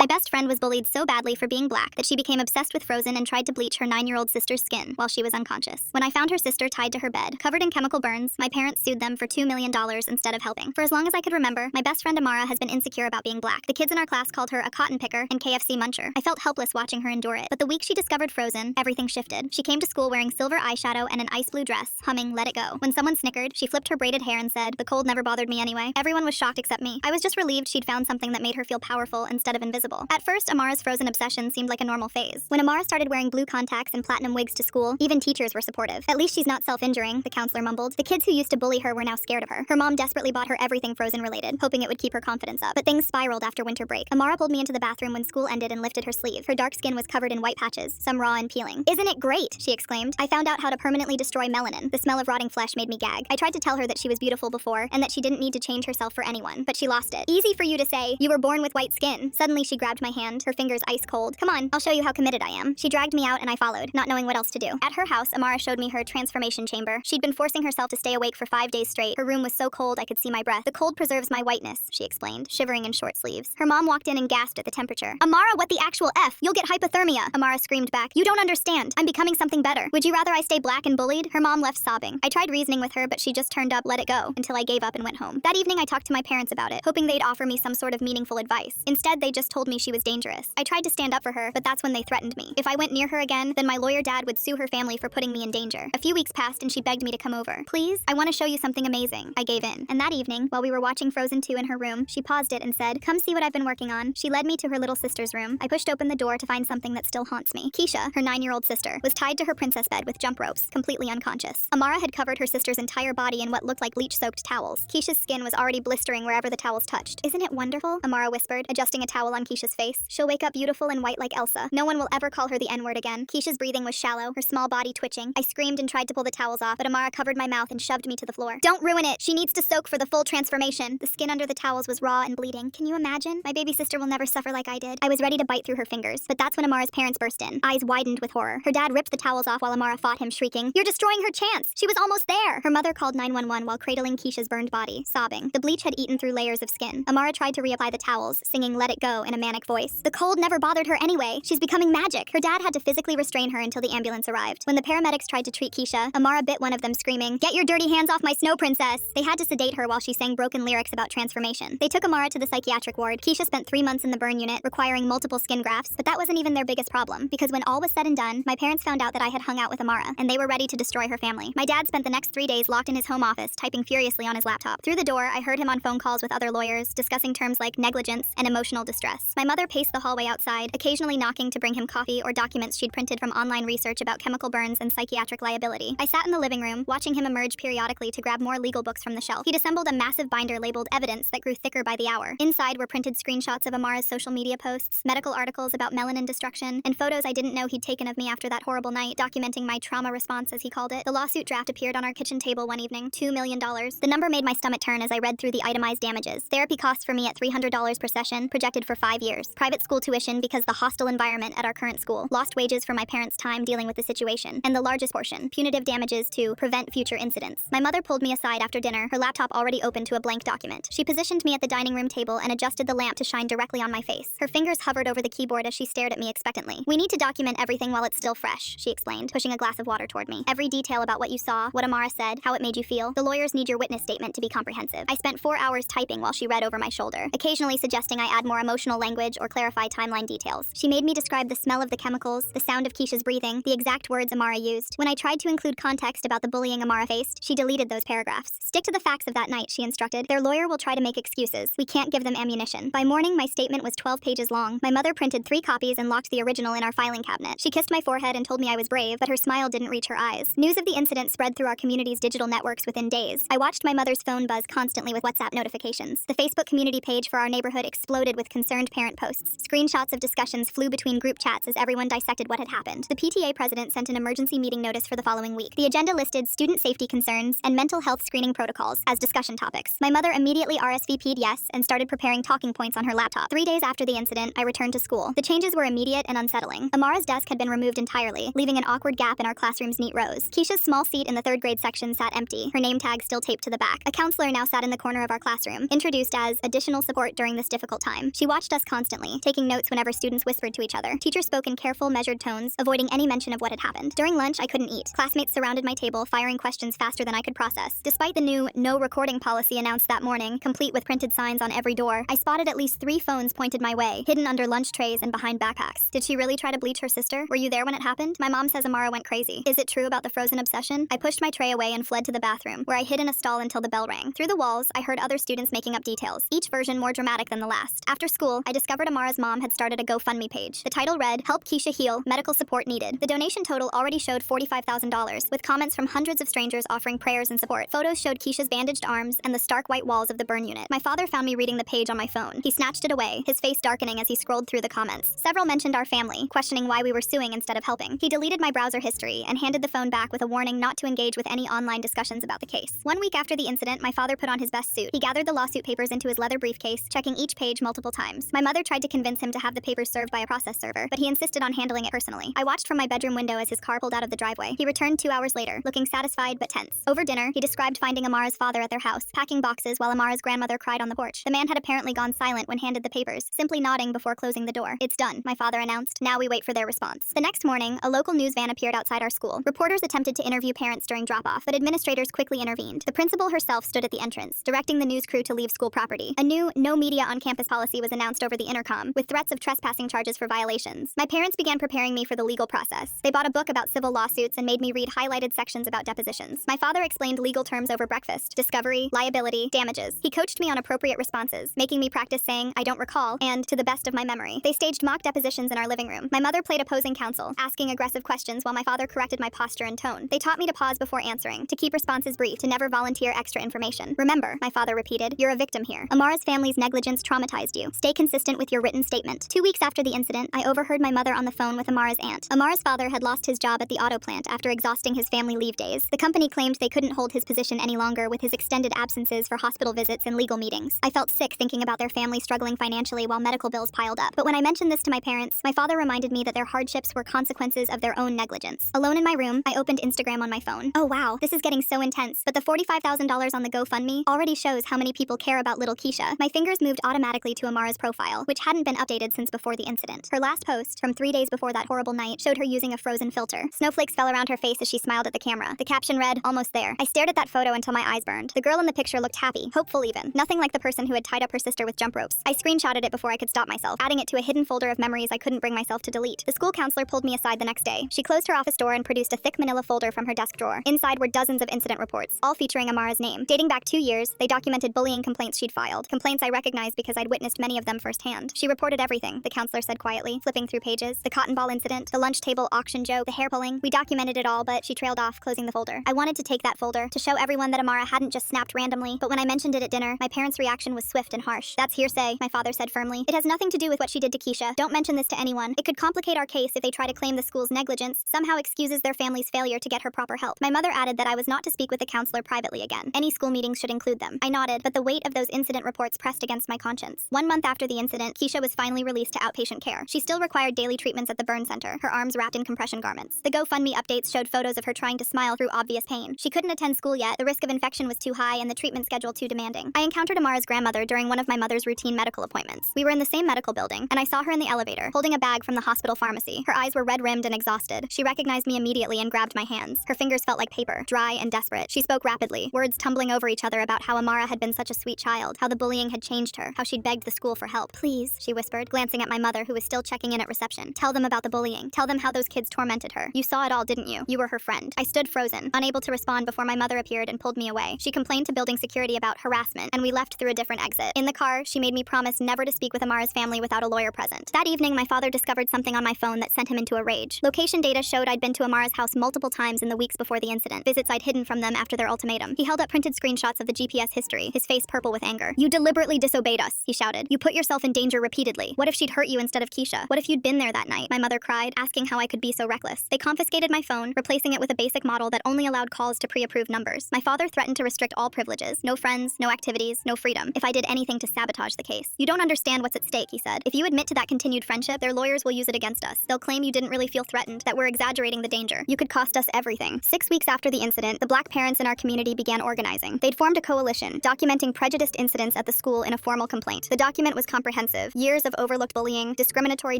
My best friend was bullied so badly for being black that she became obsessed with Frozen and tried to bleach her 9-year-old sister's skin while she was unconscious. When I found her sister tied to her bed, covered in chemical burns, my parents sued them for $2 million instead of helping. For as long as I could remember, my best friend Amara has been insecure about being black. The kids in our class called her a cotton picker and KFC muncher. I felt helpless watching her endure it. But the week she discovered Frozen, everything shifted. She came to school wearing silver eyeshadow and an ice blue dress, humming Let It Go. When someone snickered, she flipped her braided hair and said, "The cold never bothered me anyway." Everyone was shocked except me. I was just relieved she'd found something that made her feel powerful instead of invisible. At first, Amara's Frozen obsession seemed like a normal phase. When Amara started wearing blue contacts and platinum wigs to school, even teachers were supportive. "At least she's not self-injuring," the counselor mumbled. The kids who used to bully her were now scared of her. Her mom desperately bought her everything Frozen related, hoping it would keep her confidence up. But things spiraled after winter break. Amara pulled me into the bathroom when school ended and lifted her sleeve. Her dark skin was covered in white patches, some raw and peeling. "Isn't it great?" she exclaimed. "I found out how to permanently destroy melanin." The smell of rotting flesh made me gag. I tried to tell her that she was beautiful before and that she didn't need to change herself for anyone, but she lost it. "Easy for you to say. You were born with white skin." Suddenly she grabbed my hand, her fingers ice cold. "Come on, I'll show you how committed I am." She dragged me out and I followed, not knowing what else to do. At her house, Amara showed me her transformation chamber. She'd been forcing herself to stay awake for 5 days straight. Her room was so cold I could see my breath. "The cold preserves my whiteness," she explained, shivering in short sleeves. Her mom walked in and gasped at the temperature. "Amara, what the actual F? You'll get hypothermia." Amara screamed back, "You don't understand. I'm becoming something better. Would you rather I stay black and bullied?" Her mom left sobbing. I tried reasoning with her, but she just turned up Let It Go until I gave up and went home. That evening I talked to my parents about it, hoping they'd offer me some sort of meaningful advice. Instead, they just told me she was dangerous. I tried to stand up for her, but that's when they threatened me. If I went near her again, then my lawyer dad would sue her family for putting me in danger. A few weeks passed and she begged me to come over. "Please, I want to show you something amazing." I gave in. And that evening, while we were watching Frozen 2 in her room, she paused it and said, "Come see what I've been working on." She led me to her little sister's room. I pushed open the door to find something that still haunts me. Keisha, her 9-year-old sister, was tied to her princess bed with jump ropes, completely unconscious. Amara had covered her sister's entire body in what looked like bleach-soaked towels. Keisha's skin was already blistering wherever the towels touched. "Isn't it wonderful?" Amara whispered, adjusting a towel on Keisha's face. "She'll wake up beautiful and white like Elsa. No one will ever call her the N-word again." Keisha's breathing was shallow, her small body twitching. I screamed and tried to pull the towels off, but Amara covered my mouth and shoved me to the floor. "Don't ruin it. She needs to soak for the full transformation." The skin under the towels was raw and bleeding. Can you imagine? My baby sister will never suffer like I did. I was ready to bite through her fingers, but that's when Amara's parents burst in, eyes widened with horror. Her dad ripped the towels off while Amara fought him, shrieking, "You're destroying her chance. She was almost there." Her mother called 911 while cradling Keisha's burned body, sobbing. The bleach had eaten through layers of skin. Amara tried to reapply the towels, singing Let It Go in a manic voice. "The cold never bothered her anyway. She's becoming magic." Her dad had to physically restrain her until the ambulance arrived. When the paramedics tried to treat Keisha, Amara bit one of them, screaming, "Get your dirty hands off my snow princess." They had to sedate her while she sang broken lyrics about transformation. They took Amara to the psychiatric ward. Keisha spent 3 months in the burn unit, requiring multiple skin grafts, but that wasn't even their biggest problem, because when all was said and done, my parents found out that I had hung out with Amara, and they were ready to destroy her family. My dad spent the next 3 days locked in his home office, typing furiously on his laptop. Through the door, I heard him on phone calls with other lawyers, discussing terms like negligence and emotional distress. My mother paced the hallway outside, occasionally knocking to bring him coffee or documents she'd printed from online research about chemical burns and psychiatric liability. I sat in the living room, watching him emerge periodically to grab more legal books from the shelf. He'd assembled a massive binder labeled Evidence that grew thicker by the hour. Inside were printed screenshots of Amara's social media posts, medical articles about melanin destruction, and photos I didn't know he'd taken of me after that horrible night, documenting my trauma response, as he called it. The lawsuit draft appeared on our kitchen table one evening, $2 million. The number made my stomach turn as I read through the itemized damages. Therapy costs for me at $300 per session, projected for 5 years. Private school tuition because the hostile environment at our current school. Lost wages for my parents' time dealing with the situation. And the largest portion, punitive damages to prevent future incidents. My mother pulled me aside after dinner, her laptop already open to a blank document. She positioned me at the dining room table and adjusted the lamp to shine directly on my face. Her fingers hovered over the keyboard as she stared at me expectantly. "We need to document everything while it's still fresh," she explained, pushing a glass of water toward me. "Every detail about what you saw, what Amara said, how it made you feel. The lawyers need your witness statement to be comprehensive." I spent 4 hours typing while she read over my shoulder, occasionally suggesting I add more emotional language or clarify timeline details. She made me describe the smell of the chemicals, the sound of Keisha's breathing, the exact words Amara used. When I tried to include context about the bullying Amara faced, she deleted those paragraphs. "Stick to the facts of that night," she instructed. "Their lawyer will try to make excuses. We can't give them ammunition." By morning, my statement was 12 pages long. My mother printed 3 copies and locked the original in our filing cabinet. She kissed my forehead and told me I was brave, but her smile didn't reach her eyes. News of the incident spread through our community's digital networks within days. I watched my mother's phone buzz constantly with WhatsApp notifications. The Facebook community page for our neighborhood exploded with concerned parent posts. Screenshots of discussions flew between group chats as everyone dissected what had happened. The PTA president sent an emergency meeting notice for the following week. The agenda listed student safety concerns and mental health screening protocols as discussion topics. My mother immediately RSVP'd yes and started preparing talking points on her laptop. 3 days after the incident, I returned to school. The changes were immediate and unsettling. Amara's desk had been removed entirely, leaving an awkward gap in our classroom's neat rows. Keisha's small seat in the 3rd grade section sat empty, her name tag still taped to the back. A counselor now sat in the corner of our classroom, introduced as additional support during this difficult time. She watched us constantly, taking notes whenever students whispered to each other. Teachers spoke in careful, measured tones, avoiding any mention of what had happened. During lunch, I couldn't eat. Classmates surrounded my table, firing questions faster than I could process. Despite the new no recording policy announced that morning, complete with printed signs on every door, I spotted at least 3 phones pointed my way, hidden under lunch trays and behind backpacks. Did she really try to bleach her sister? Were you there when it happened? My mom says Amara went crazy. Is it true about the Frozen obsession? I pushed my tray away and fled to the bathroom, where I hid in a stall until the bell rang. Through the walls, I heard other students making up details, each version more dramatic than the last. After school, I discovered Amara's mom had started a GoFundMe page. The title read, "Help Keisha Heal, Medical Support Needed." The donation total already showed $45,000, with comments from hundreds of strangers offering prayers and support. Photos showed Keisha's bandaged arms and the stark white walls of the burn unit. My father found me reading the page on my phone. He snatched it away, his face darkening as he scrolled through the comments. Several mentioned our family, questioning why we were suing instead of helping. He deleted my browser history and handed the phone back with a warning not to engage with any online discussions about the case. 1 week after the incident, my father put on his best suit. He gathered the lawsuit papers into his leather briefcase, checking each page multiple times. My mother tried to convince him to have the papers served by a process server, but he insisted on handling it personally. I watched from my bedroom window as his car pulled out of the driveway. He returned 2 hours later, looking satisfied but tense. Over dinner, he described finding Amara's father at their house, packing boxes while Amara's grandmother cried on the porch. The man had apparently gone silent when handed the papers, simply nodding before closing the door. "It's done," my father announced. "Now we wait for their response." The next morning, a local news van appeared outside our school. Reporters attempted to interview parents during drop-off, but administrators quickly intervened. The principal herself stood at the entrance, directing the news crew to leave school property. A new no media on campus policy was announced over the intercom, with threats of trespassing charges for violations. My parents began preparing me for the legal process. They bought a book about civil lawsuits and made me read highlighted sections about depositions. My father explained legal terms over breakfast, discovery, liability, damages. He coached me on appropriate responses, making me practice saying, "I don't recall," and "to the best of my memory." They staged mock depositions in our living room. My mother played opposing counsel, asking aggressive questions while my father corrected my posture and tone. They taught me to pause before answering, to keep responses brief, to never volunteer extra information. "Remember," my father repeated, "you're a victim here. Amara's family's negligence traumatized you. Stay consistent with your written statement." 2 weeks after the incident, I overheard my mother on the phone with Amara's aunt. Amara's father had lost his job at the auto plant after exhausting his family leave days. The company claimed they couldn't hold his position any longer with his extended absences for hospital visits and legal meetings. I felt sick thinking about their family struggling financially while medical bills piled up. But when I mentioned this to my parents, my father reminded me that their hardships were consequences of their own negligence. Alone in my room, I opened Instagram on my phone. Oh wow, this is getting so intense. But the $45,000 on the GoFundMe already shows how many people care about little Keisha. My fingers moved automatically to Amara's profile, which hadn't been updated since before the incident. Her last post, from 3 days before that horrible night, showed her using a frozen filter. Snowflakes fell around her face as she smiled at the camera. The caption read, "Almost there." I stared at that photo until my eyes burned. The girl in the picture looked happy, hopeful even. Nothing like the person who had tied up her sister with jump ropes. I screenshotted it before I could stop myself, adding it to a hidden folder of memories I couldn't bring myself to delete. The school counselor pulled me aside the next day. She closed her office door and produced a thick manila folder from her desk drawer. Inside were dozens of incident reports, all featuring Amara's name. Dating back 2 years, they documented bullying complaints she'd filed. Complaints I recognized because I'd witnessed many of them firsthand. She reported everything, the counselor said quietly, flipping through pages. The cotton ball incident, the lunch table auction joke, the hair pulling. We documented it all, but she trailed off, closing the folder. I wanted to take that folder to show everyone that Amara hadn't just snapped randomly, but when I mentioned it at dinner, my parents' reaction was swift and harsh. "That's hearsay," my father said firmly. "It has nothing to do with what she did to Keisha. Don't mention this to anyone. It could complicate our case if they try to claim the school's negligence somehow excuses their family's failure to get her proper help." My mother added that I was not to speak with the counselor privately again. Any school meetings should include them. I nodded, but the weight of those incident reports pressed against my conscience. 1 month after the incident, Keisha was finally released to outpatient care. She still required daily treatments at the burn center, her arms wrapped in compression garments. The GoFundMe updates showed photos of her trying to smile through obvious pain. She couldn't attend school yet, the risk of infection was too high and the treatment schedule too demanding. I encountered Amara's grandmother during one of my mother's routine medical appointments. We were in the same medical building, and I saw her in the elevator, holding a bag from the hospital pharmacy. Her eyes were red-rimmed and exhausted. She recognized me immediately and grabbed my hands. Her fingers felt like paper, dry and desperate. She spoke rapidly, words tumbling over each other about how Amara had been such a sweet child, how the bullying had changed her, how she'd begged the school for help. "Please," she whispered, glancing at my mother who was still checking in at reception. "Tell them about the bullying. Tell them how those kids tormented her. You saw it all, didn't you? You were her friend." I stood frozen, unable to respond before my mother appeared and pulled me away. She complained to building security about harassment, and we left through a different exit. In the car, she made me promise never to speak with Amara's family without a lawyer present. That evening, my father discovered something on my phone that sent him into a rage. Location data showed I'd been to Amara's house multiple times in the weeks before the incident, visits I'd hidden from them after their ultimatum. He held up printed screenshots of the GPS history, his face purple with anger. "You deliberately disobeyed us," he shouted. "You put yourself in danger repeatedly. What if she'd hurt you instead of Keisha? What if you'd been there that night?" My mother cried, asking how I could be so reckless. They confiscated my phone, replacing it with a basic model that only allowed calls to pre-approved numbers. My father threatened to restrict all privileges, no friends, no activities, no freedom, if I did anything to sabotage the case. "You don't understand what's at stake," he said. "If you admit to that continued friendship, their lawyers will use it against us. They'll claim you didn't really feel threatened, that we're exaggerating the danger. You could cost us everything." 6 weeks after the incident, the Black parents in our community began organizing. They'd formed a coalition, documenting prejudiced incidents at the school in a formal complaint. The document was comprehensive comprehensive. Years of overlooked bullying, discriminatory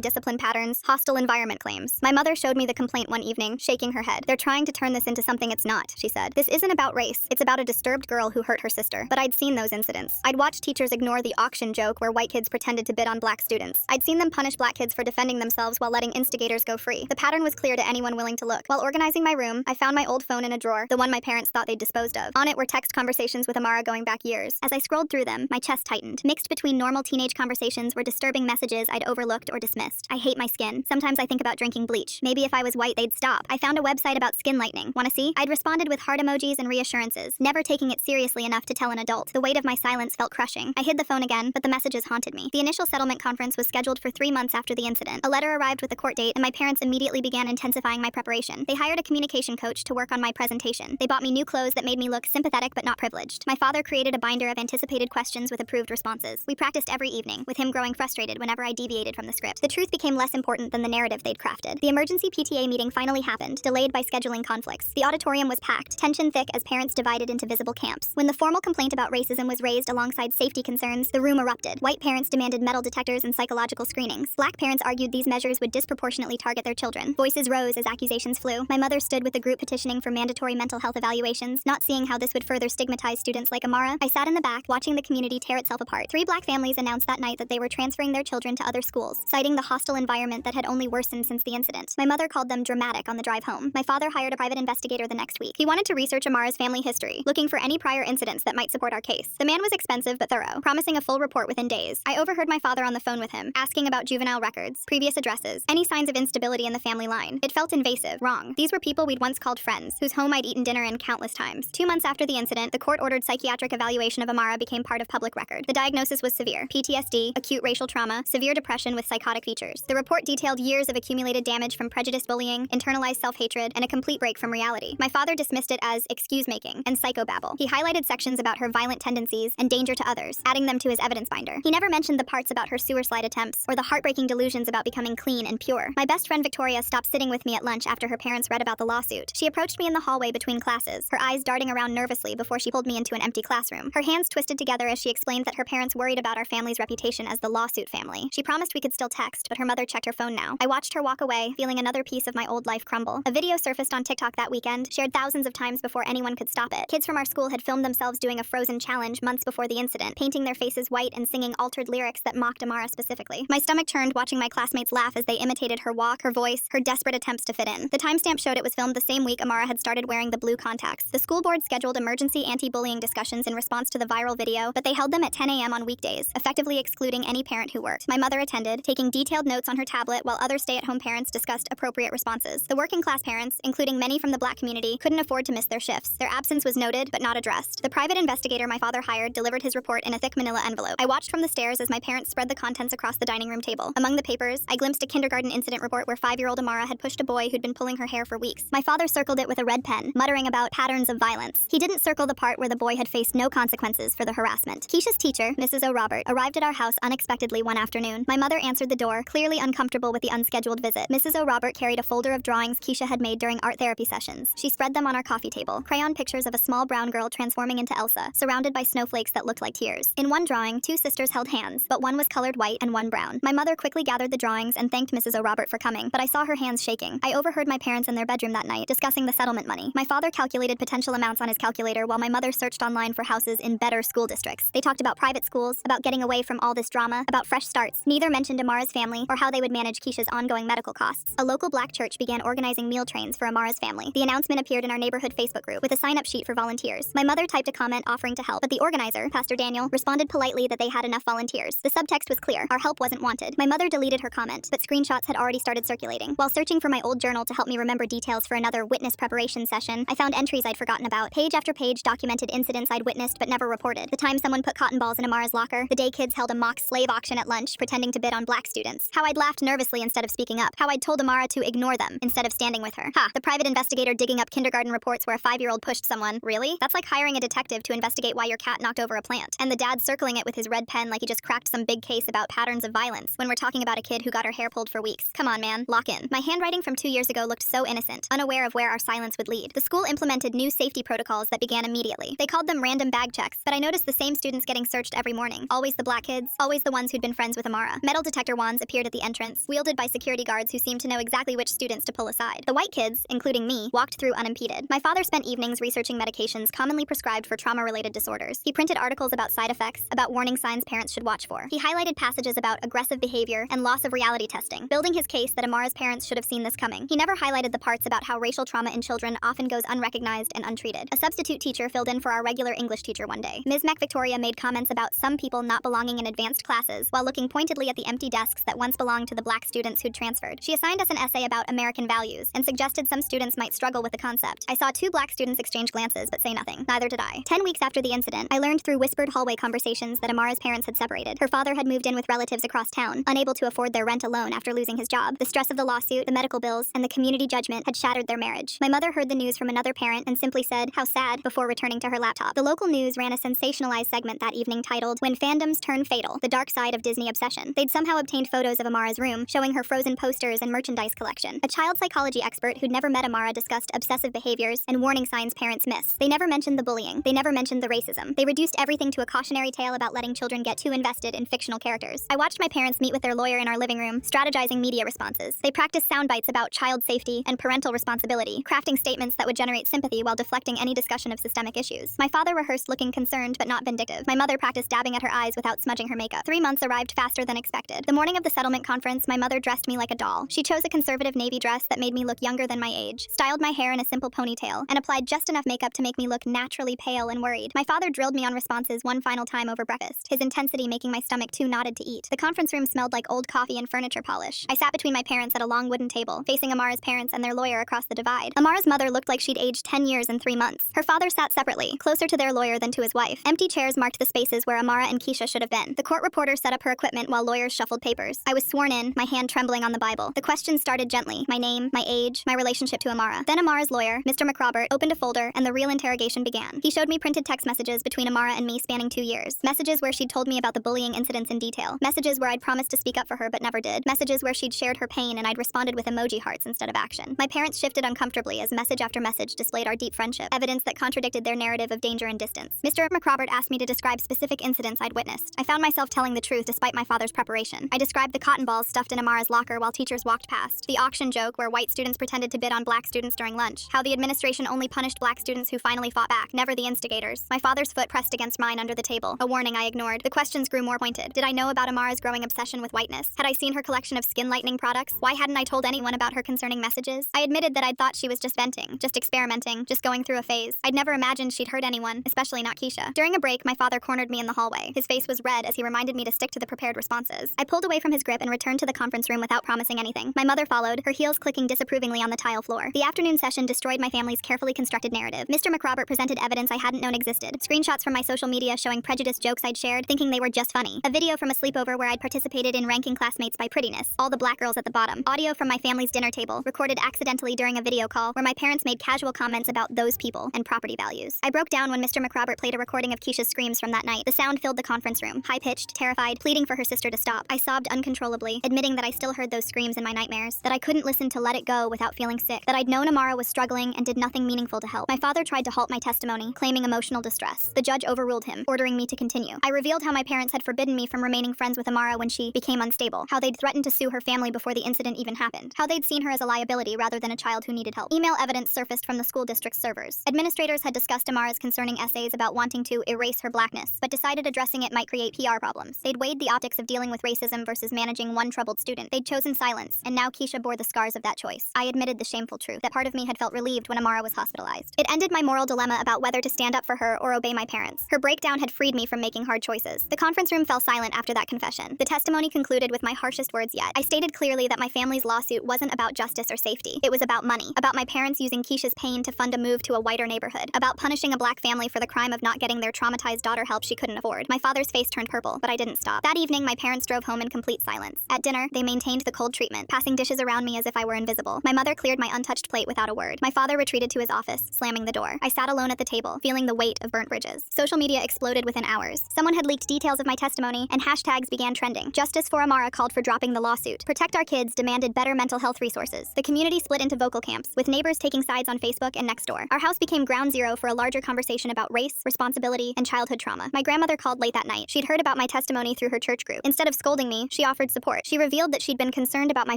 discipline patterns, hostile environment claims. My mother showed me the complaint one evening, shaking her head. "They're trying to turn this into something it's not," she said. "This isn't about race. It's about a disturbed girl who hurt her sister." But I'd seen those incidents. I'd watched teachers ignore the auction joke where white kids pretended to bid on black students. I'd seen them punish black kids for defending themselves while letting instigators go free. The pattern was clear to anyone willing to look. While organizing my room, I found my old phone in a drawer, the one my parents thought they'd disposed of. On it were text conversations with Amara going back years. As I scrolled through them, my chest tightened. Mixed between normal teenage conversations were disturbing messages I'd overlooked or dismissed. "I hate my skin. Sometimes I think about drinking bleach. Maybe if I was white, they'd stop. I found a website about skin lightening. Wanna see?" I'd responded with heart emojis and reassurances, never taking it seriously enough to tell an adult. The weight of my silence felt crushing. I hid the phone again, but the messages haunted me. The initial settlement conference was scheduled for 3 months after the incident. A letter arrived with a court date, and my parents immediately began intensifying my preparation. They hired a communication coach to work on my presentation. They bought me new clothes that made me look sympathetic but not privileged. My father created a binder of anticipated questions with approved responses. We practiced every evening, with him growing frustrated whenever I deviated from the script. The truth became less important than the narrative they'd crafted. The emergency PTA meeting finally happened, delayed by scheduling conflicts. The auditorium was packed, tension thick as parents divided into visible camps. When the formal complaint about racism was raised alongside safety concerns, the room erupted. White parents demanded metal detectors and psychological screenings. Black parents argued these measures would disproportionately target their children. Voices rose as accusations flew. My mother stood with the group petitioning for mandatory mental health evaluations, not seeing how this would further stigmatize students like Amara. I sat in the back, watching the community tear itself apart. 3 black families announced that night that they were transferring their children to other schools, citing the hostile environment that had only worsened since the incident. My mother called them dramatic on the drive home. My father hired a private investigator the next week. He wanted to research Amara's family history, looking for any prior incidents that might support our case. The man was expensive but thorough, promising a full report within days. I overheard my father on the phone with him, asking about juvenile records, previous addresses, any signs of instability in the family line. It felt invasive, wrong. These were people we'd once called friends, whose home I'd eaten dinner in countless times. 2 months after the incident, the court-ordered psychiatric evaluation of Amara became part of public record. The diagnosis was severe: PTSD, acute racial trauma, severe depression with psychotic features. The report detailed years of accumulated damage from prejudiced bullying, internalized self-hatred, and a complete break from reality. My father dismissed it as excuse-making and psychobabble. He highlighted sections about her violent tendencies and danger to others, adding them to his evidence binder. He never mentioned the parts about her sewer slide attempts or the heartbreaking delusions about becoming clean and pure. My best friend Victoria stopped sitting with me at lunch after her parents read about the lawsuit. She approached me in the hallway between classes, her eyes darting around nervously before she pulled me into an empty classroom. Her hands twisted together as she explained that her parents worried about our family's reputation as the lawsuit family. She promised we could still text, but her mother checked her phone now. I watched her walk away, feeling another piece of my old life crumble. A video surfaced on TikTok that weekend, shared thousands of times before anyone could stop it. Kids from our school had filmed themselves doing a Frozen challenge months before the incident, painting their faces white and singing altered lyrics that mocked Amara specifically. My stomach churned watching my classmates laugh as they imitated her walk, her voice, her desperate attempts to fit in. The timestamp showed it was filmed the same week Amara had started wearing the blue contacts. The school board scheduled emergency anti-bullying discussions in response to the viral video, but they held them at 10 a.m. on weekdays, effectively excluding any parent who worked. My mother attended, taking detailed notes on her tablet while other stay-at-home parents discussed appropriate responses. The working-class parents, including many from the black community, couldn't afford to miss their shifts. Their absence was noted, but not addressed. The private investigator my father hired delivered his report in a thick manila envelope. I watched from the stairs as my parents spread the contents across the dining room table. Among the papers, I glimpsed a kindergarten incident report where 5-year-old Amara had pushed a boy who'd been pulling her hair for weeks. My father circled it with a red pen, muttering about patterns of violence. He didn't circle the part where the boy had faced no consequences for the harassment. Keisha's teacher, Mrs. O'Robert, arrived at our house unexpectedly one afternoon. My mother answered the door, clearly uncomfortable with the unscheduled visit. Mrs. O'Robert carried a folder of drawings Keisha had made during art therapy sessions. She spread them on our coffee table, crayon pictures of a small brown girl transforming into Elsa, surrounded by snowflakes that looked like tears. In one drawing, 2 sisters held hands, but one was colored white and one brown. My mother quickly gathered the drawings and thanked Mrs. O'Robert for coming, but I saw her hands shaking. I overheard my parents in their bedroom that night discussing the settlement money. My father calculated potential amounts on his calculator while my mother searched online for houses in better school districts. They talked about private schools, about getting away from all this drama, about fresh starts. Neither mentioned Amara's family or how they would manage Keisha's ongoing medical costs. A local black church began organizing meal trains for Amara's family. The announcement appeared in our neighborhood Facebook group with a sign-up sheet for volunteers. My mother typed a comment offering to help, but the organizer, Pastor Daniel, responded politely that they had enough volunteers. The subtext was clear: our help wasn't wanted. My mother deleted her comment, but screenshots had already started circulating. While searching for my old journal to help me remember details for another witness preparation session, I found entries I'd forgotten about. Page after page documented incidents I'd witnessed but never reported. The time someone put cotton balls in Amara's locker, the day kids held a mock slave auction at lunch pretending to bid on black students, how I'd laughed nervously instead of speaking up, how I'd told Amara to ignore them instead of standing with her. The private investigator digging up kindergarten reports where a 5-year-old pushed someone. Really? That's like hiring a detective to investigate why your cat knocked over a plant. And the dad circling it with his red pen like he just cracked some big case about patterns of violence when we're talking about a kid who got her hair pulled for weeks. Come on, man. Lock in. My handwriting from 2 years ago looked so innocent, unaware of where our silence would lead. The school implemented new safety protocols that began immediately. They called them random bag checks, but I noticed the same students getting searched every morning. Always the black kids, always always the ones who'd been friends with Amara. Metal detector wands appeared at the entrance, wielded by security guards who seemed to know exactly which students to pull aside. The white kids, including me, walked through unimpeded. My father spent evenings researching medications commonly prescribed for trauma-related disorders. He printed articles about side effects, about warning signs parents should watch for. He highlighted passages about aggressive behavior and loss of reality testing, building his case that Amara's parents should have seen this coming. He never highlighted the parts about how racial trauma in children often goes unrecognized and untreated. A substitute teacher filled in for our regular English teacher one day. Ms. McVictoria made comments about some people not belonging in advanced classes while looking pointedly at the empty desks that once belonged to the black students who'd transferred. She assigned us an essay about American values and suggested some students might struggle with the concept. I saw 2 black students exchange glances but say nothing. Neither did I. 10 weeks after the incident, I learned through whispered hallway conversations that Amara's parents had separated. Her father had moved in with relatives across town, unable to afford their rent alone after losing his job. The stress of the lawsuit, the medical bills, and the community judgment had shattered their marriage. My mother heard the news from another parent and simply said, "How sad," before returning to her laptop. The local news ran a sensationalized segment that evening titled, "When Fandoms Turn Fatal, The Dark Side of Disney Obsession." They'd somehow obtained photos of Amara's room, showing her frozen posters and merchandise collection. A child psychology expert who'd never met Amara discussed obsessive behaviors and warning signs parents miss. They never mentioned the bullying. They never mentioned the racism. They reduced everything to a cautionary tale about letting children get too invested in fictional characters. I watched my parents meet with their lawyer in our living room, strategizing media responses. They practiced sound bites about child safety and parental responsibility, crafting statements that would generate sympathy while deflecting any discussion of systemic issues. My father rehearsed looking concerned but not vindictive. My mother practiced dabbing at her eyes without smudging her makeup. 3 months arrived faster than expected. The morning of the settlement conference, my mother dressed me like a doll. She chose a conservative navy dress that made me look younger than my age, styled my hair in a simple ponytail, and applied just enough makeup to make me look naturally pale and worried. My father drilled me on responses one final time over breakfast, his intensity making my stomach too knotted to eat. The conference room smelled like old coffee and furniture polish. I sat between my parents at a long wooden table, facing Amara's parents and their lawyer across the divide. Amara's mother looked like she'd aged 10 years in 3 months. Her father sat separately, closer to their lawyer than to his wife. Empty chairs marked the spaces where Amara and Keisha should have been. The court reporter set up her equipment while lawyers shuffled papers. I was sworn in, my hand trembling on the Bible. The questions started gently: my name, my age, my relationship to Amara. Then Amara's lawyer, Mr. McRobert, opened a folder and the real interrogation began. He showed me printed text messages between Amara and me spanning 2 years. Messages where she'd told me about the bullying incidents in detail. Messages where I'd promised to speak up for her but never did. Messages where she'd shared her pain and I'd responded with emoji hearts instead of action. My parents shifted uncomfortably as message after message displayed our deep friendship, evidence that contradicted their narrative of danger and distance. Mr. McRobert asked me to describe specific incidents I'd witnessed. I found myself telling the truth despite my father's preparation. I described the cotton balls stuffed in Amara's locker while teachers walked past, the auction joke where white students pretended to bid on black students during lunch, how the administration only punished black students who finally fought back, never the instigators. My father's foot pressed against mine under the table, a warning I ignored. The questions grew more pointed. Did I know about Amara's growing obsession with whiteness? Had I seen her collection of skin lightening products? Why hadn't I told anyone about her concerning messages? I admitted that I'd thought she was just venting, just experimenting, just going through a phase. I'd never imagined she'd hurt anyone, especially not Keisha. During a break, my father cornered me in the hallway. His face was red as he reminded me to stick to the prepared responses. I pulled away from his grip and returned to the conference room without promising anything. My mother followed, her heels clicking disapprovingly on the tile floor. The afternoon session destroyed my family's carefully constructed narrative. Mr. McRobert presented evidence I hadn't known existed. Screenshots from my social media showing prejudiced jokes I'd shared, thinking they were just funny. A video from a sleepover where I'd participated in ranking classmates by prettiness, all the black girls at the bottom. Audio from my family's dinner table, recorded accidentally during a video call where my parents made casual comments about those people and property values. I broke down when Mr. McRobert played a recording of Keisha's screams from that night. The sound filled the conference room, high-pitched, terrified, pleading for her sister to stop. I sobbed uncontrollably, admitting that I still heard those screams in my nightmares, that I couldn't listen to Let It Go without feeling sick, that I'd known Amara was struggling and did nothing meaningful to help. My father tried to halt my testimony, claiming emotional distress. The judge overruled him, ordering me to continue. I revealed how my parents had forbidden me from remaining friends with Amara when she became unstable, how they'd threatened to sue her family before the incident even happened, how they'd seen her as a liability rather than a child who needed help. Email evidence surfaced from the school district's servers. Administrators had discussed Amara's concerning essays about wanting to erase her blackness, but decided addressing it might create PR problems. They'd weighed the optics of dealing with racism versus managing one troubled student. They'd chosen silence, and now Keisha bore the scars of that choice. I admitted the shameful truth, that part of me had felt relieved when Amara was hospitalized. It ended my moral dilemma about whether to stand up for her or obey my parents. Her breakdown had freed me from making hard choices. The conference room fell silent after that confession. The testimony concluded with my harshest words yet. I stated clearly that my family's lawsuit wasn't about justice or safety. It was about money, about my parents using Keisha's pain to fund a move to a whiter neighborhood, about punishing a black family for the crime of not getting their traumatized daughter help she couldn't afford. My father's face turned purple, but I didn't stop. That evening, my parents drove home in complete silence. At dinner, they maintained the cold treatment, passing dishes around me as if I were invisible. My mother cleared my untouched plate without a word. My father retreated to his office, slamming the door. I sat alone at the table, feeling the weight of burnt bridges. Social media exploded within hours. Someone had leaked details of my testimony, and hashtags began trending. Justice for Amara called for dropping the lawsuit. Protect Our Kids demanded better mental health resources. The community split into vocal camps, with neighbors taking sides on Facebook and Nextdoor. Our house became ground zero for a larger conversation about race, responsibility, and childhood trauma. My grandmother called late that night. She'd heard about my testimony through her church group. Instead of scolding me, she offered support. She revealed that she'd been concerned about my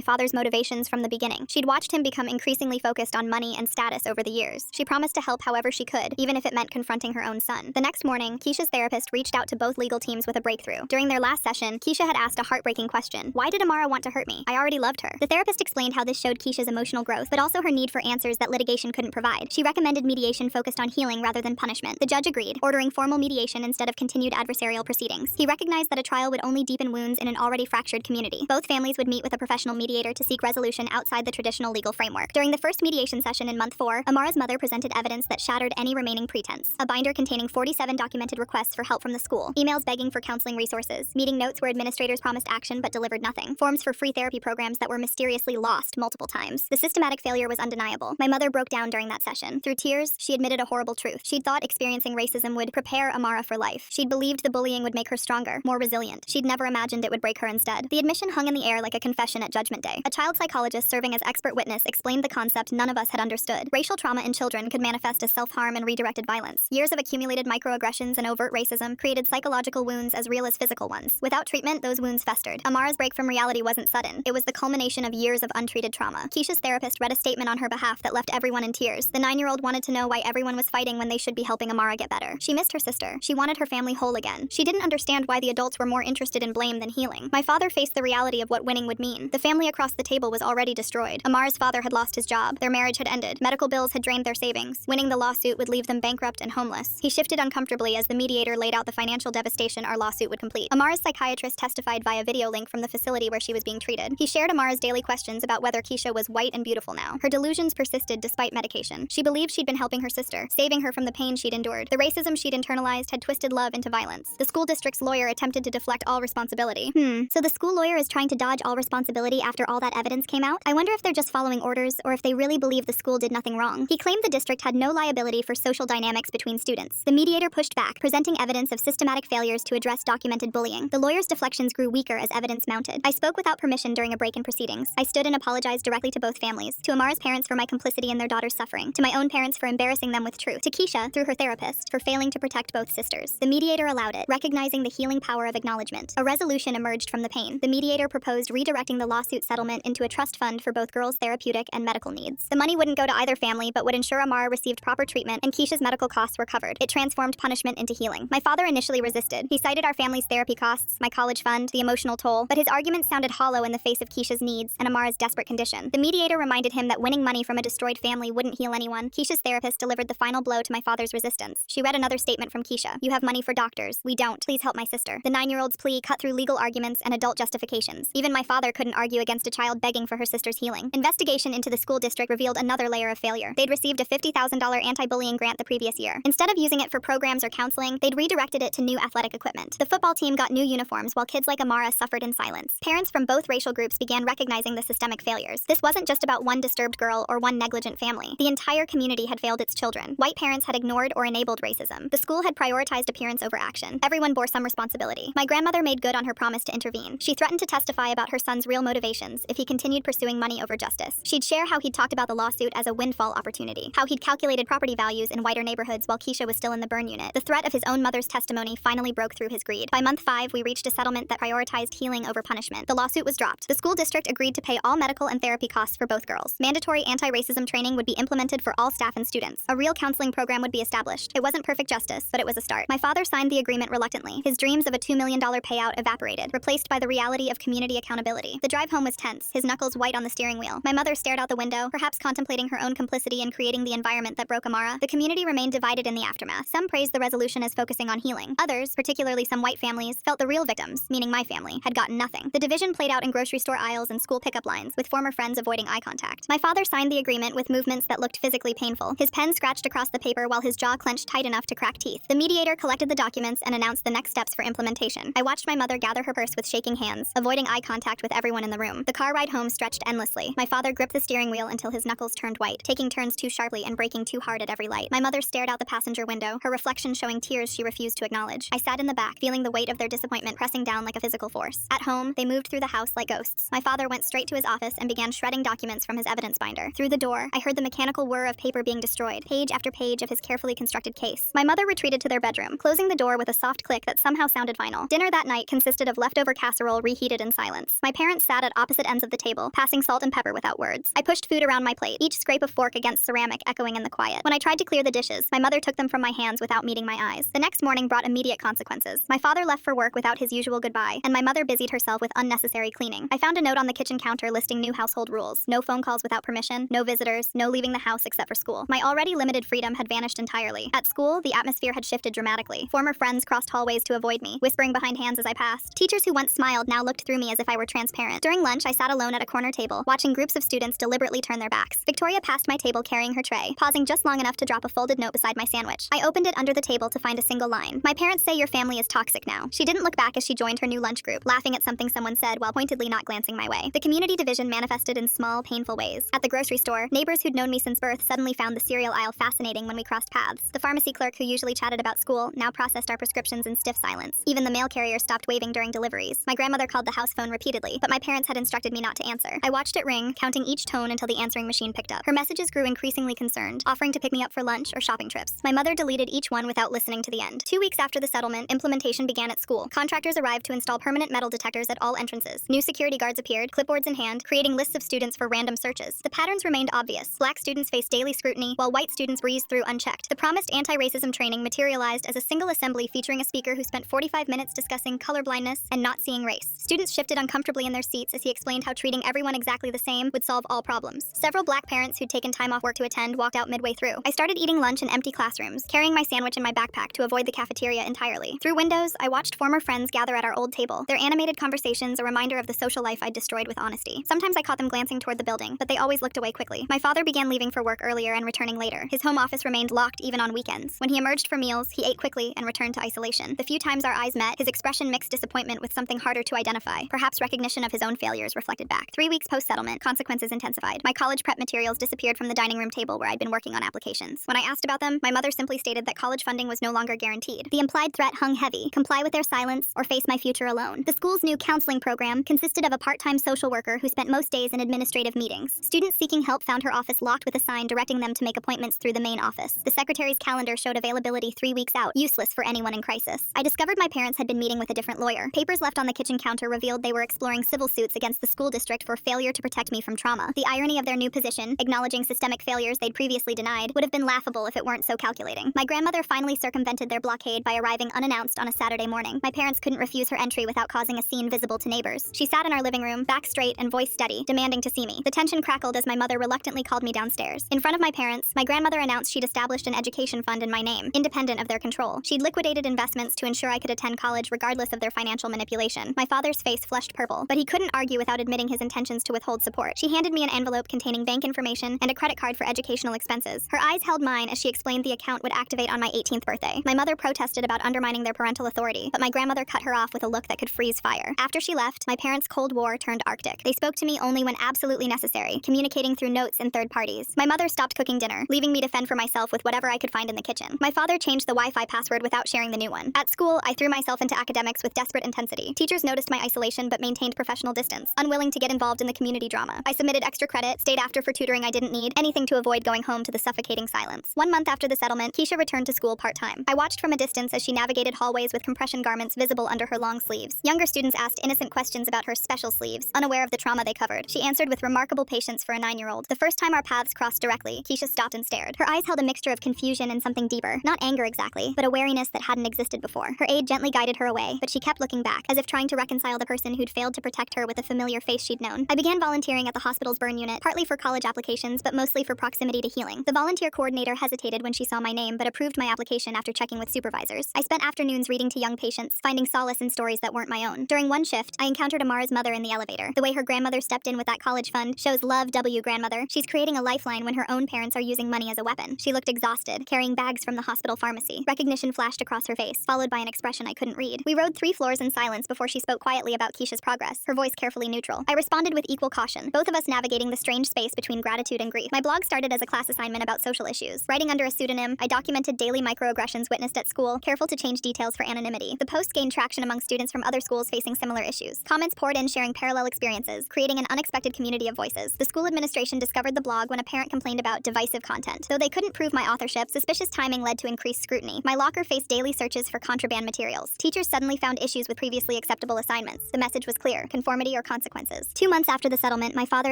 father's motivations from the beginning. She'd watched him become increasingly focused on money and status over the years. She promised to help however she could, even if it meant confronting her own son. The next morning, Keisha's therapist reached out to both legal teams with a breakthrough. During their last session, Keisha had asked a heartbreaking question. Why did Amara want to hurt me? I already loved her. The therapist explained how this showed Keisha's emotional growth, but also her need for answers that litigation couldn't provide. She recommended mediation focused on healing rather than punishment. The judge agreed, ordering formal mediation instead of continued adversarial proceedings. He recognized that a trial would only deepen wounds in an already fractured community. Both families would meet with a professional mediator to seek resolution outside the traditional legal framework. During the first mediation session in month 4, Amara's mother presented evidence that shattered any remaining pretense. A binder containing 47 documented requests for help from the school, emails begging for counseling resources, meeting notes where administrators promised action but delivered nothing, forms for free therapy programs that were mysteriously lost multiple times. The systematic failure was undeniable. My mother broke down during that session. Through tears, she admitted a horrible truth. She'd thought experiencing racism would prepare Amara for life. She'd believed the bullying would make her stronger, more resilient. She'd never imagined it would break her instead. The admission hung in the air like a confession at Judgment Day. A child psychologist serving as expert witness explained the concept none of us had understood. Racial trauma in children could manifest as self-harm and redirected violence. Years of accumulated microaggressions and overt racism created psychological wounds as real as physical ones. Without treatment, those wounds festered. Amara's break from reality wasn't sudden. It was the culmination of years of untreated trauma. Keisha's therapist read a statement on her behalf that left everyone in tears. The 9-year-old wanted to know why everyone was fighting when they should be helping Amara get better. She missed her sister. She wanted her family whole again. She didn't understand why the adults were more interested in blame than healing. My father faced the reality of what winning would mean. The family across the table was already destroyed. Amara's father had lost his job. Their marriage had ended. Medical bills had drained their savings. Winning the lawsuit would leave them bankrupt and homeless. He shifted uncomfortably as the mediator laid out the financial devastation our lawsuit would complete. Amara's psychiatrist testified via video link from the facility where she was being treated. He shared Amara's daily questions about whether Keisha was white and beautiful now. Her delusions persisted despite medication. She believed she'd been helping her sister, saving her from the pain she'd endured. The racism she'd internalized had twisted love into violence. The school district's lawyer attempted to deflect all responsibility. So the school lawyer is trying to dodge all responsibility after all that evidence came out? I wonder if they're just following orders or if they really believe the school did nothing wrong. He claimed the district had no liability for social dynamics between students. The mediator pushed back, presenting evidence of systematic failures to address documented bullying. The lawyer's deflections grew weaker as evidence mounted. I spoke without permission during a break in proceedings. I stood and apologized directly to both families. To Amara's parents for my complicity in their daughter's suffering. To my own parents for embarrassing them with truth. To Keisha, through her therapist, for failing to protect both sisters. The mediator allowed it, recognizing the healing power of acknowledgement. A resolution emerged from the pain. The mediator proposed redirecting the lawsuit settlement into a trust fund for both girls' therapeutic and medical needs. The money wouldn't go to either family, but would ensure Amara received proper treatment and Keisha's medical costs were covered. It transformed punishment into healing. My father initially resisted. He cited our family's therapy costs, my college fund, the emotional toll, but his arguments sounded hollow in the face of Keisha's needs and Amara's desperate condition. The mediator reminded him that winning money from a destroyed family wouldn't heal anyone. Keisha's therapist delivered the final blow to my father's resistance. She read another statement from Keisha. You have money for doctors. We don't. Please help my sister. The 9-year-old's plea cut through legal arguments and adult justifications. Even my father couldn't argue against a child begging for her sister's healing. Investigation into the school district revealed another layer of failure. They'd received a $50,000 anti-bullying grant the previous year. Instead of using it for programs or counseling, they'd redirected it to new athletic equipment. The football team got new uniforms while kids like Amara suffered in silence. Parents from both racial groups began recognizing the systemic failures. This wasn't just about one disturbed girl or one negligent family. The entire community had failed its children. White parents had ignored or enabled racism. The school had prioritized appearance over action. Everyone bore some responsibility. My grandmother made good on her promise to intervene. She threatened to testify about her son's real motivations if he continued pursuing money over justice. She'd share how he'd talked about the lawsuit as a windfall opportunity, how he'd calculated property values in whiter neighborhoods while Keisha was still in the burn unit. The threat of his own mother's testimony finally broke through his greed. By month 5, we reached a settlement that prioritized healing over punishment. The lawsuit was dropped. The school district agreed to pay all medical and therapy costs for both girls. Mandatory anti-racism training would be implemented for all staff and students. A real counseling program would be established. It wasn't perfect justice, but it was a start. My father signed the agreement reluctantly. His dreams of a $2 million payout evaporated, replaced by the reality of community accountability. The drive home was tense, his knuckles white on the steering wheel. My mother stared out the window, perhaps contemplating her own complicity in creating the environment that broke Amara. The community remained divided in the aftermath. Some praised the resolution as focusing on healing. Others, particularly some white families, felt the real victims, meaning my family, had gotten nothing. The division played out in grocery store aisles and school pickup lines, with former friends avoiding eye contact. My father signed the agreement with movements that looked physically painful. His pen scratched across the paper while his jaw clenched tight enough to crack teeth. The mediator collected the documents and announced the next steps for implementation. I watched my mother gather her purse with shaking hands, avoiding eye contact with everyone in the room. The car ride home stretched endlessly. My father gripped the steering wheel until his knuckles turned white, taking turns too sharply and braking too hard at every light. My mother stared out the passenger window, her reflection showing tears she refused to acknowledge. I sat in the back, feeling the weight of their disappointment pressing down like a physical force. At home, they moved through the house like ghosts. My father went straight to his office and began shredding documents from his evidence binder. Through the door, I heard the mechanical whir of paper being destroyed, page after page of his carefully constructed case. My mother retreated to their bedroom, closing the door with a soft click that somehow sounded sounded final. Dinner that night consisted of leftover casserole reheated in silence. My parents sat at opposite ends of the table, passing salt and pepper without words. I pushed food around my plate, each scrape of fork against ceramic echoing in the quiet. When I tried to clear the dishes, my mother took them from my hands without meeting my eyes. The next morning brought immediate consequences. My father left for work without his usual goodbye, and my mother busied herself with unnecessary cleaning. I found a note on the kitchen counter listing new household rules. No phone calls without permission, no visitors, no leaving the house except for school. My already limited freedom had vanished entirely. At school, the atmosphere had shifted dramatically. Former friends crossed hallways to avoid me, whispering behind hands as I passed. Teachers who once smiled now looked through me as if I were transparent. During lunch, I sat alone at a corner table, watching groups of students deliberately turn their backs. Victoria passed my table carrying her tray, pausing just long enough to drop a folded note beside my sandwich. I opened it under the table to find a single line. My parents say your family is toxic now. She didn't look back as she joined her new lunch group, laughing at something someone said while pointedly not glancing my way. The community division manifested in small, painful ways. At the grocery store, neighbors who'd known me since birth suddenly found the cereal aisle fascinating when we crossed paths. The pharmacy clerk who usually chatted about school now processed our prescriptions in stiff silence. Even the mail carrier stopped waving during deliveries. My grandmother called the house phone repeatedly, but my parents had instructed me not to answer. I watched it ring, counting each tone until the answering machine picked up. Her messages grew increasingly concerned, offering to pick me up for lunch or shopping trips. My mother deleted each one without listening to the end. 2 weeks after the settlement, implementation began at school. Contractors arrived to install permanent metal detectors at all entrances. New security guards appeared, clipboards in hand, creating lists of students for random searches. The patterns remained obvious. Black students faced daily scrutiny, while white students breezed through unchecked. The promised anti-racism training materialized as a single assembly featuring a speaker who spent 45 minutes discussing colorblindness and not seeing race. Students shifted uncomfortably in their seats as he explained how treating everyone exactly the same would solve all problems. Several black parents who'd taken time off work to attend walked out midway through. I started eating lunch in empty classrooms, carrying my sandwich in my backpack to avoid the cafeteria entirely. Through windows, I watched former friends gather at our old table, their animated conversations a reminder of the social life I'd destroyed with honesty. Sometimes I caught them glancing toward the building, but they always looked away quickly. My father began leaving for work earlier and returning later. His home office remained locked even on weekends. When he emerged for meals, he ate quickly and returned to isolation. The few times our eyes met, his expression mixed disappointment with something harder to identify, perhaps recognition of his own failures reflected back. 3 weeks post-settlement, consequences intensified. My college prep materials disappeared from the dining room table where I'd been working on applications. When I asked about them, my mother simply stated that college funding was no longer guaranteed. The implied threat hung heavy: comply with their silence or face my future alone. The school's new counseling program consisted of a part-time social worker who spent most days in administrative meetings. Students seeking help found her office locked with a sign directing them to make appointments through the main office. The secretary's calendar showed availability 3 weeks out, useless for anyone in crisis. I discovered my parents had been meeting with a different lawyer. Papers left on the kitchen counter revealed they were exploring civil suits against the school district for failure to protect me from trauma. The irony of their new position, acknowledging systemic failures they'd previously denied, would have been laughable if it weren't so calculating. My grandmother finally circumvented their blockade by arriving unannounced on a Saturday morning. My parents couldn't refuse her entry without causing a scene visible to neighbors. She sat in our living room, back straight and voice steady, demanding to see me. The tension crackled as my mother reluctantly called me downstairs. In front of my parents, my grandmother announced she'd established an education fund in my name, independent of their control. She'd liquidated investments to ensure I could attend college regardless of their financial manipulation. My father's face flushed purple, but he couldn't argue without admitting his intentions to withhold support. She handed me an envelope containing bank information and a credit card for educational expenses. Her eyes held mine as she explained the account would activate on my 18th birthday. My mother protested about undermining their parental authority, but my grandmother cut her off with a look that could freeze fire. After she left, my parents' Cold War turned Arctic. They spoke to me only when absolutely necessary, communicating through notes and third parties. My mother stopped cooking dinner, leaving me to fend for myself with whatever I could find in the kitchen. My father changed the Wi-Fi password without sharing the new one. At school, I threw myself into academics with desperate intensity. Teachers noticed my isolation but maintained professional distance, unwilling to get involved in the community drama. I submitted extra credit, stayed after for tutoring I didn't need, anything to avoid going home to the suffocating silence. 1 month after the settlement, Keisha returned to school part-time. I watched from a distance as she navigated hallways with compression garments visible under her long sleeves. Younger students asked innocent questions about her special sleeves, unaware of the trauma they covered. She answered with remarkable patience for a 9-year-old. The first time our paths crossed directly, Keisha stopped and stared. Her eyes held a mixture of confusion and something deeper. Not anger exactly, but a wariness that hadn't existed before. Her aide gently guided her away, but she kept looking back, as if trying to reconcile the person who'd failed to protect her with a familiar face she'd known. I began volunteering at the hospital's burn unit, partly for college applications, but mostly for proximity to healing. The volunteer coordinator hesitated when she saw my name, but approved my application after checking with supervisors. I spent afternoons reading to young patients, finding solace in stories that weren't my own. During one shift, I encountered Amara's mother in the elevator. The way her grandmother stepped in with that college fund shows love. Grandmother. She's creating a lifeline when her own parents are using money as a weapon. She looked exhausted, carrying bags from the hospital pharmacy. Recognition flashed across her face, followed by an expression I couldn't read. We rode 3 floors in silence before she spoke quietly about Keisha's progress, her voice carefully neutral. I responded with equal caution, both of us navigating the strange space between gratitude and grief. My blog started as a class assignment about social issues. Writing under a pseudonym, I documented daily microaggressions witnessed at school, careful to change details for anonymity. The post gained traction among students from other schools facing similar issues. Comments poured in sharing parallel experiences, creating an unexpected community of voices. The school administration discovered the blog when a parent complained about divisive content. Though they couldn't prove my authorship, suspicious timing led to increased scrutiny. My locker faced daily searches for contraband material. tutorials. Teachers suddenly found issues with previously acceptable assignments. The message was clear: conformity or consequences. 2 months after the settlement, my father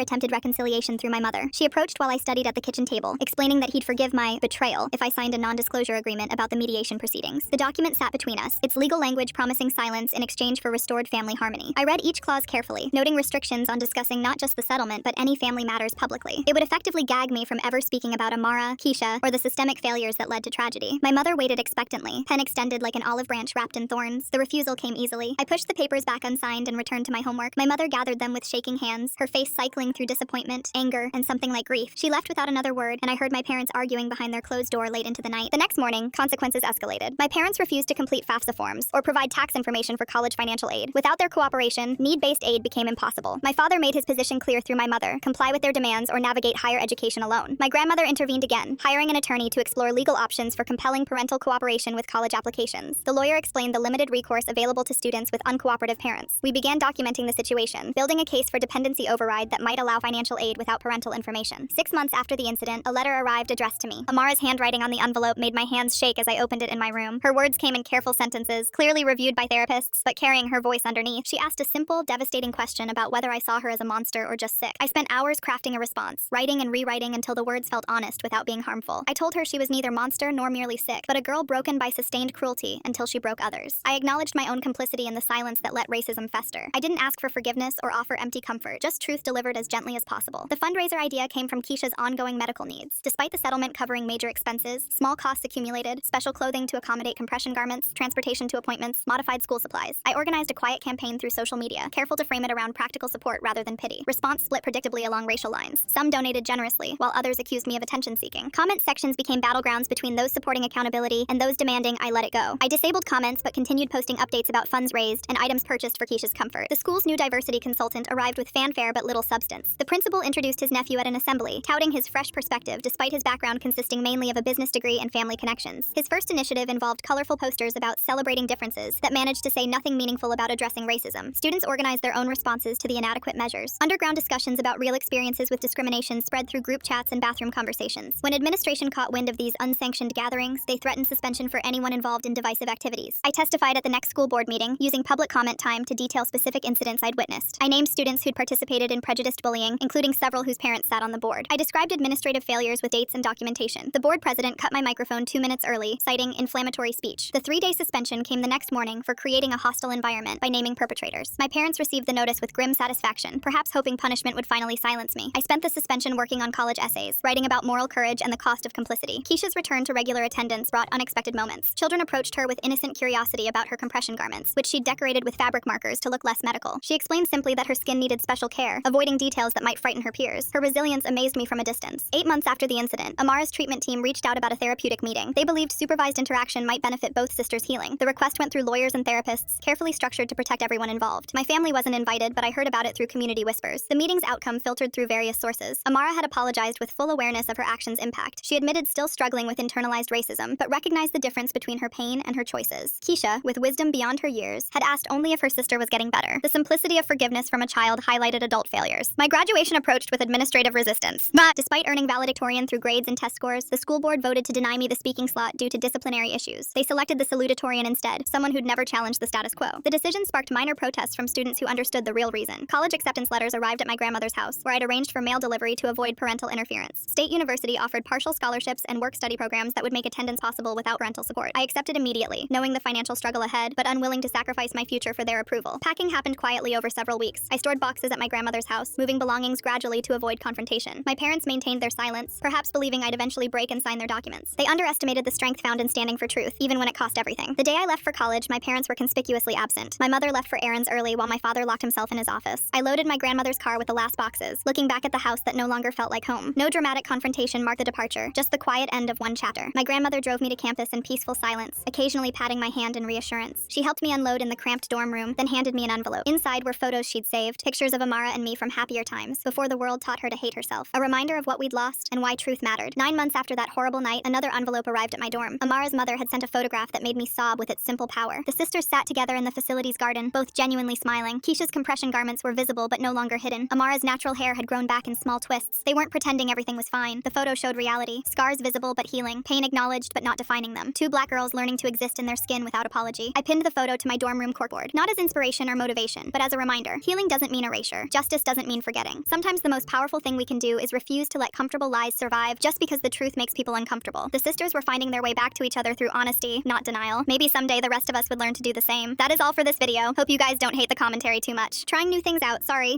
attempted reconciliation through my mother. She approached while I studied at the kitchen table, explaining that he'd forgive my betrayal if I signed a non-disclosure agreement about the mediation proceedings. The document sat between us, its legal language promising silence in exchange for restored family harmony. I read each clause carefully, noting restrictions on discussing not just the settlement but any family matters publicly. It would effectively gag me from ever speaking about Amara, Keisha, or the systemic failures that led to tragedy. My mother waited expectantly, pen extended like an olive branch wrapped in thorns. The refusal came easily. I pushed the papers back unsigned and returned to my homework. My mother gathered them with shaking hands, her face cycling through disappointment, anger, and something like grief. She left without another word, and I heard my parents arguing behind their closed door late into the night. The next morning, consequences escalated. My parents refused to complete FAFSA forms or provide tax information for college financial aid. Without their cooperation, need-based aid became impossible. My father made his position clear through my mother: comply with their demands or navigate higher education alone. My grandmother intervened again, hiring an attorney to explore legal options for compelling parental cooperation with college applications. The lawyer explained the limited recourse available to students with uncooperative parents. We began documenting the situation, building a case for dependency override that might allow financial aid without parental information. 6 months after the incident, a letter arrived addressed to me. Amara's handwriting on the envelope made my hands shake as I opened it in my room. Her words came in careful sentences, clearly reviewed by therapists, but carrying her voice underneath. She asked a simple, devastating question about whether I saw her as a monster or just sick. I spent hours crafting a response, writing and rewriting until the words felt honest without being harmful. I told her she was neither monster nor merely sick, but a girl broken by sustained cruelty until she broke others. I acknowledged my own complicity in the silence that let racism fester. I didn't ask for forgiveness or offer empty comfort, just truth delivered as gently as possible. The fundraiser idea came from Keisha's ongoing medical needs. Despite the settlement covering major expenses, small costs accumulated: special clothing to accommodate compression garments, transportation to appointments, modified school supplies. I organized a quiet campaign through social media, careful to frame it around practical support rather than pity. Response split predictably along racial lines. Some donated generously, while others accused me of attention-seeking. Comment sections became battlegrounds between those supporting accountability and those demanding I let it go. I disabled comments but continued posting updates about funds raised and items purchased for Keisha's comfort. The school's new diversity consultant arrived with fanfare but little substance. The principal introduced his nephew at an assembly, touting his fresh perspective despite his background consisting mainly of a business degree and family connections. His first initiative involved colorful posters about celebrating differences that managed to say nothing meaningful about addressing racism. Students organized their own responses to the inadequate measures. Underground discussions about real experiences with discrimination spread through group chats and bathroom conversations. When administration caught wind of these unsanctioned gatherings, they threatened suspension for anyone involved in divisive activities. I testified at the next school board meeting, using public comment time to detail specific incidents I'd witnessed. I named students who'd participated in prejudiced bullying, including several whose parents sat on the board. I described administrative failures with dates and documentation. The board president cut my microphone 2 minutes early, citing inflammatory speech. The 3-day suspension came the next morning for creating a hostile environment by naming perpetrators. My parents received the notice with grim satisfaction, perhaps hoping punishment would finally silence me. I spent the suspension working on college essays, writing about moral courage and the cost of complicity. Keisha's return to regular attendance brought unexpected moments. Children approached her with innocent curiosity about her compression garments, which she'd decorated with fabric markers to look less medical. She explained simply that her skin needed special care, avoiding details that might frighten her peers. Her resilience amazed me from a distance. 8 months after the incident, Amara's treatment team reached out about a therapeutic meeting. They believed supervised interaction might benefit both sisters' healing. The request went through lawyers and therapists, carefully structured to protect everyone involved. My family wasn't invited, but I heard about it through community whispers. The meeting's outcome filtered through various sources. Amara had apologized with full awareness of her actions' impact. She admitted still struggling with internalized racism, but recognized the difference between her pain and her choices. Keisha, with wisdom beyond her years, had asked only if her sister was getting better. The simplicity of forgiveness from a child highlighted adult failures. My graduation approached with administrative resistance. But despite earning valedictorian through grades and test scores, the school board voted to deny me the speaking slot due to disciplinary issues. They selected the salutatorian instead, someone who'd never challenged the status quo. The decision sparked minor protests from students who understood the real reason. College acceptance letters arrived at my grandmother's house, where I'd arranged for mail delivery to avoid parental interference. State University offered partial scholarships and work-study programs that would make attendance possible without parental support. I accepted immediately, knowing the financial struggle ahead, but unwilling to sacrifice my future for their approval. Packing happened quietly over several weeks. I stored boxes at my grandmother's house, moving belongings gradually to avoid confrontation. My parents maintained their silence, perhaps believing I'd eventually break and sign their documents. They underestimated the strength found in standing for truth, even when it cost everything. The day I left for college, my parents were conspicuously absent. My mother left for errands early while my father locked himself in his office. I loaded my grandmother's car with the last boxes, looking back at the house that no longer felt like home. No dramatic confrontation marked the departure, just the quiet end of one chapter. My grandmother drove me to campus in peaceful silence, occasionally patting my hand in reassurance. She helped me unload in the cramped dorm room, then handed me an envelope. Inside were photos she'd saved, pictures of Amara and me from happier times, before the world taught her to hate herself. A reminder of what we'd lost and why truth mattered. 9 months after that horrible night, another envelope arrived at my dorm. Amara's mother had sent a photograph that made me sob with its simple power. The sisters sat together in the facility's garden, both genuinely smiling. Keisha's compression garments were visible but no longer hidden. Amara's natural hair had grown back in small twists. They weren't pretending everything was fine. The photo showed reality. Scars visible but healing. Pain acknowledged but not defining them. 2 black girls learning to exist in their skin with without apology. I pinned the photo to my dorm room corkboard, not as inspiration or motivation, but as a reminder. Healing doesn't mean erasure. Justice doesn't mean forgetting. Sometimes the most powerful thing we can do is refuse to let comfortable lies survive just because the truth makes people uncomfortable. The sisters were finding their way back to each other through honesty, not denial. Maybe someday the rest of us would learn to do the same. That is all for this video. Hope you guys don't hate the commentary too much. Trying new things out, sorry.